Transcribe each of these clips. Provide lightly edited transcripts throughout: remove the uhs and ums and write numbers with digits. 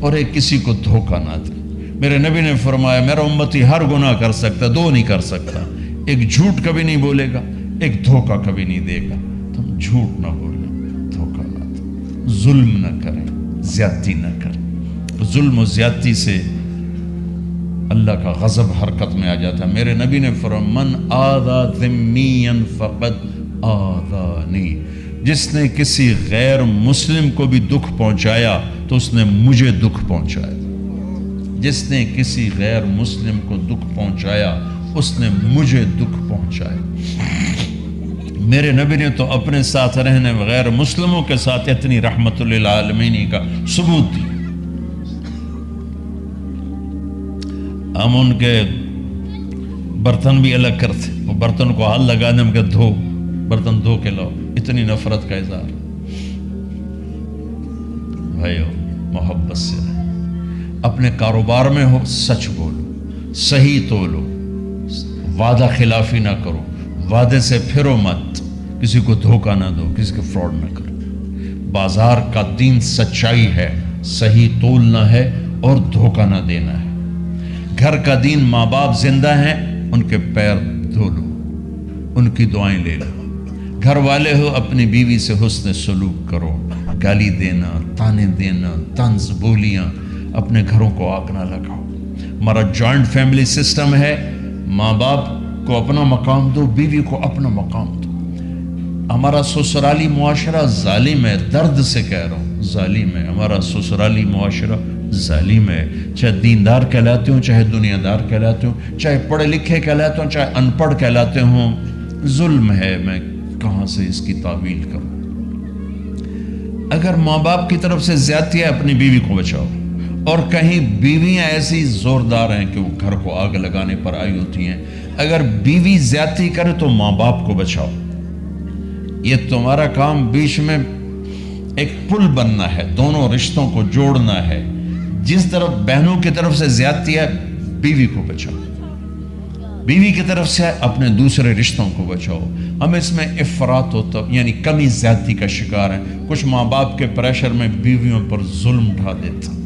اور ایک کسی کو دھوکہ نہ دے۔ میرے نبی نے فرمایا میرا امتی ہر گناہ کر سکتا، دو نہیں کر سکتا، ایک جھوٹ کبھی نہیں بولے گا، ایک دھوکہ کبھی نہیں دے گا۔ تم جھوٹ نہ بولیں، دھوکہ نہ دیں، ظلم نہ کریں، زیادتی نہ کریں۔ ظلم و زیادتی سے اللہ کا غضب حرکت میں آ جاتا ہے۔ میرے نبی نے فرمایا من آذا ذمیا فقد آذانی، جس نے کسی غیر مسلم کو بھی دکھ پہنچایا تو اس نے مجھے دکھ پہنچایا۔ جس نے کسی غیر مسلم کو دکھ پہنچایا اس نے مجھے دکھ پہنچایا۔ میرے نبی نے تو اپنے ساتھ رہنے غیر مسلموں کے ساتھ اتنی رحمت للعالمین کا ثبوت دی۔ ہم ان کے برتن بھی الگ کرتے، وہ برتن کو ہاتھ لگانے میں کہ دھو، برتن دھو کے لاؤ، اتنی نفرت کا اظہار۔ بھائیو محبت سے رہے، اپنے کاروبار میں ہو سچ بولو، صحیح تولو، وعدہ خلافی نہ کرو، وعدے سے پھرو مت، کسی کو دھوکہ نہ دو، کسی کو فراڈ نہ کرو۔ بازار کا دین سچائی ہے، صحیح تولنا ہے اور دھوکہ نہ دینا ہے۔ گھر کا دین ماں باپ زندہ ہیں، ان کے پیر دھو لو، ان کی دعائیں لے لو۔ گھر والے ہو اپنی بیوی سے حسن سلوک کرو، گالی دینا، تانے دینا، طنز بولیاں، اپنے گھروں کو آگ نہ لگاؤ۔ ہمارا جوائنٹ فیملی سسٹم ہے، ماں باپ کو اپنا مقام دو، بیوی کو اپنا مقام دو۔ ہمارا سسرالی معاشرہ ظالم ہے، درد سے کہہ رہا ہوں، ظالم ہے ہمارا سسرالی معاشرہ، ظالم ہے۔ چاہے دیندار کہلاتے ہوں، چاہے دنیا دار کہلاتے ہوں، چاہے پڑھے لکھے کہلاتے ہوں، چاہے ان پڑھ کہلاتے ہوں، ظلم ہے۔ میں کہاں سے اس کی تعویل کروں؟ اگر ماں باپ کی طرف سے زیادتی ہے اپنی بیوی کو بچاؤ، اور کہیں بیویاں ایسی زوردار ہیں کہ وہ گھر کو آگ لگانے پر آئی ہوتی ہیں، اگر بیوی زیادتی کرے تو ماں باپ کو بچاؤ۔ یہ تمہارا کام بیچ میں ایک پل بننا ہے، دونوں رشتوں کو جوڑنا ہے۔ جس طرف بہنوں کی طرف سے زیادتی ہے بیوی کو بچاؤ، بیوی کی طرف سے اپنے دوسرے رشتوں کو بچاؤ۔ ہم اس میں افراط ہوتا یعنی کمی زیادتی کا شکار ہیں۔ کچھ ماں باپ کے پریشر میں بیویوں پر ظلم ڈھا دیتے ہیں،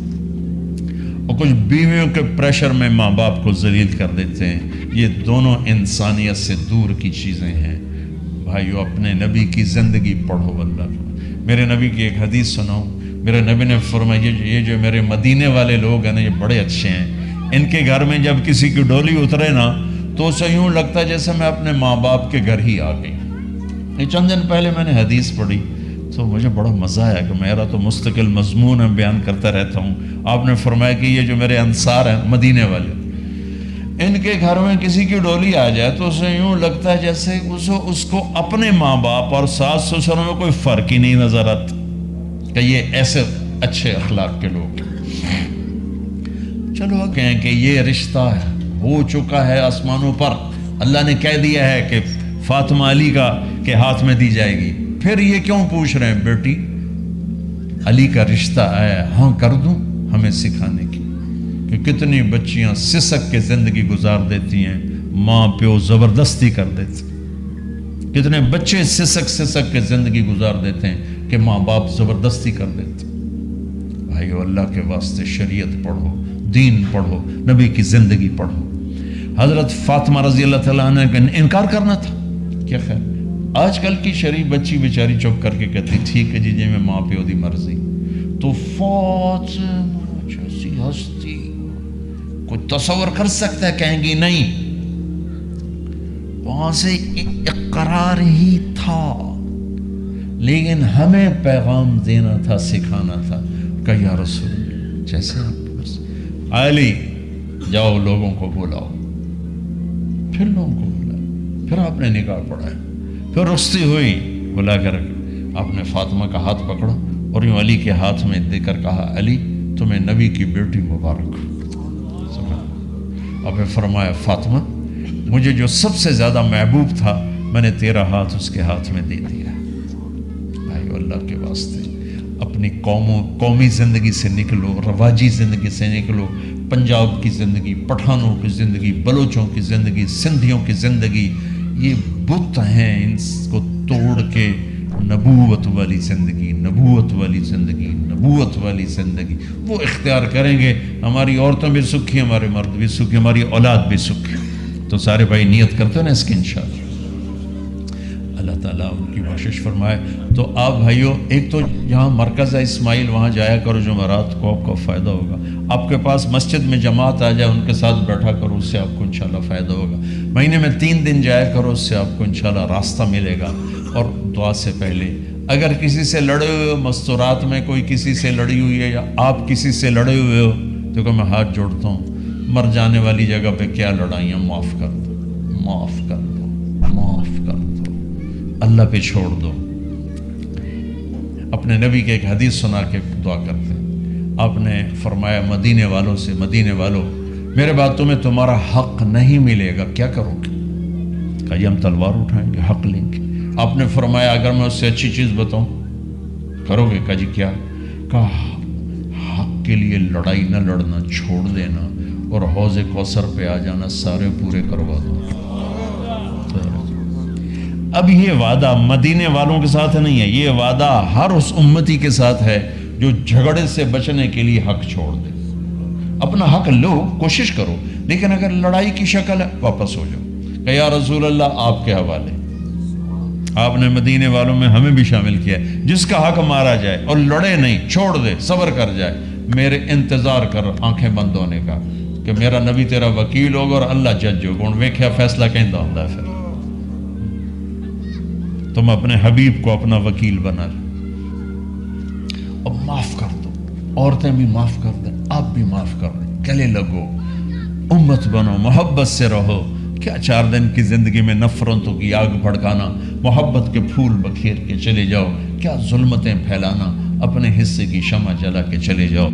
اور کچھ بیویوں کے پریشر میں ماں باپ کو ذلیل کر دیتے ہیں۔ یہ دونوں انسانیت سے دور کی چیزیں ہیں۔ بھائیو اپنے نبی کی زندگی پڑھو۔ اللہ میرے نبی کی ایک حدیث سناؤں۔ میرے نبی نے فرمایا یہ جو میرے مدینے والے لوگ ہیں نا، یہ بڑے اچھے ہیں۔ ان کے گھر میں جب کسی کی ڈولی اترے نا تو اسے یوں لگتا ہے جیسے میں اپنے ماں باپ کے گھر ہی آ گئی۔ یہ چند دن پہلے میں نے حدیث پڑھی تو مجھے بڑا مزہ آیا کہ میرا تو مستقل مضمون ہے، بیان کرتا رہتا ہوں۔ آپ نے فرمایا کہ یہ جو میرے انصار ہیں مدینے والے، ان کے گھر میں کسی کی ڈولی آ جائے تو اسے یوں لگتا ہے جیسے اس کو اپنے ماں باپ اور ساس سسروں میں کوئی فرق ہی نہیں نظر آتا، کہ یہ ایسے اچھے اخلاق کے لوگ ہیں۔ چلو کہیں کہ یہ رشتہ ہو چکا ہے آسمانوں پر، اللہ نے کہہ دیا ہے کہ فاطمہ علی کے ہاتھ میں دی جائے گی، پھر یہ کیوں پوچھ رہے ہیں بیٹی علی کا رشتہ آیا؟ ہاں کر دوں، ہمیں سکھانے کی کہ کتنی بچیاں سسک کے زندگی گزار دیتی ہیں، ماں پیو زبردستی کر دیتے، کتنے بچے سسک کے زندگی گزار دیتے ہیں کہ ماں باپ زبردستی کر دیتے۔ بھائیو اللہ کے واسطے شریعت پڑھو، دین پڑھو، نبی کی زندگی پڑھو۔ حضرت فاطمہ رضی اللہ تعالیٰ عنہ کا انکار کرنا تھا، کیا خیر آج کل کی شریف بچی بیچاری چپ کر کے کہتی ٹھیک ہے جی میں ماں پیو دی مرضی۔ تو فاطمہ جیسی ہستی کوئی تصور کر سکتا ہے؟ کہیں گی نہیں، وہاں سے اقرار ہی تھا، لیکن ہمیں پیغام دینا تھا، سکھانا تھا کہ یا رسول جیسے آپ بس علی جاؤ لوگوں کو بلاؤ، پھر لوگوں کو بلاؤ، پھر آپ نے نکاح پڑھایا، پھر رخصتی ہوئی، بلا کر آپ نے فاطمہ کا ہاتھ پکڑا اور یوں علی کے ہاتھ میں دے کر کہا علی تمہیں نبی کی بیٹی مبارک۔ آپ نے فرمایا فاطمہ مجھے جو سب سے زیادہ محبوب تھا میں نے تیرا ہاتھ اس کے ہاتھ میں دے دیا۔ بھائی اللہ کے واسطے اپنی قومی زندگی سے نکلو، رواجی زندگی سے نکلو، پنجاب کی زندگی، پٹھانوں کی زندگی، بلوچوں کی زندگی، سندھیوں کی زندگی، یہ بت ہیں، ان کو توڑ کے نبوت والی زندگی، نبوت والی زندگی، نبوت والی زندگی وہ اختیار کریں گے، ہماری عورتیں بھی سکھی، ہمارے مرد بھی سکھی، ہماری اولاد بھی سکھی۔ تو سارے بھائی نیت کرتے ہیں نا اس کی انشاءاللہ، اللہ تعالیٰ ان کی بخشش فرمائے۔ تو آپ بھائیوں، ایک تو جہاں مرکز ہے اسماعیل، وہاں جایا کرو جمعرات کو، آپ کو فائدہ ہوگا۔ آپ کے پاس مسجد میں جماعت آ جائے، ان کے ساتھ بیٹھا کرو، اس سے آپ کو انشاءاللہ فائدہ ہوگا۔ مہینے میں 3 دن جایا کرو، اس سے آپ کو انشاءاللہ راستہ ملے گا۔ اور دعا سے پہلے اگر کسی سے لڑے ہوئے ہو، مستورات میں کوئی کسی سے لڑی ہوئی ہے، یا آپ کسی سے لڑے ہوئے ہو، تو کہ میں ہاتھ جوڑتا ہوں، مر جانے والی جگہ پہ کیا لڑائیاں، معاف کر دو، معاف کر دو، معاف کر دو، اللہ پہ چھوڑ دو۔ اپنے نبی کے ایک حدیث سنا کے دعا کرتے ہیں۔ آپ نے فرمایا مدینے والوں سے، مدینے والوں میرے بعد تمہیں تمہارا حق نہیں ملے گا، کیا کرو گے؟ کہا یہ ہم تلوار اٹھائیں گے، حق لیں گے۔ آپ نے فرمایا اگر میں اس سے اچھی چیز بتاؤں کرو گے؟ کہا جی کیا؟ کہا حق کے لیے لڑائی نہ لڑنا، چھوڑ دینا، اور حوض کوثر پہ آ جانا، سارے پورے کروا دو۔ اب یہ وعدہ مدینے والوں کے ساتھ نہیں ہے، یہ وعدہ ہر اس امتی کے ساتھ ہے جو جھگڑے سے بچنے کے لیے حق چھوڑ دے۔ اپنا حق لو، کوشش کرو، لیکن اگر لڑائی کی شکل ہے واپس ہو جاؤ کہ یا رسول اللہ آپ کے حوالے۔ آپ نے مدینے والوں میں ہمیں بھی شامل کیا ہے، جس کا حق مارا جائے اور لڑے نہیں، چھوڑ دے، صبر کر جائے، میرے انتظار کر آنکھیں بند ہونے کا کہ میرا نبی تیرا وکیل ہوگا اور اللہ جج ہوگا، اور ویکھیا فیصلہ کہندا ہوندا ہے۔ پھر تم اپنے حبیب کو اپنا وکیل بنا لو، اب معاف کر دو، عورتیں بھی معاف کر دیں، آپ بھی معاف کر دیں، گلے لگو، امت بنو، محبت سے رہو۔ کیا 4 دن کی زندگی میں نفرتوں کی آگ بھڑکانا، محبت کے پھول بکھیر کے چلے جاؤ، کیا ظلمتیں پھیلانا، اپنے حصے کی شمع جلا کے چلے جاؤ۔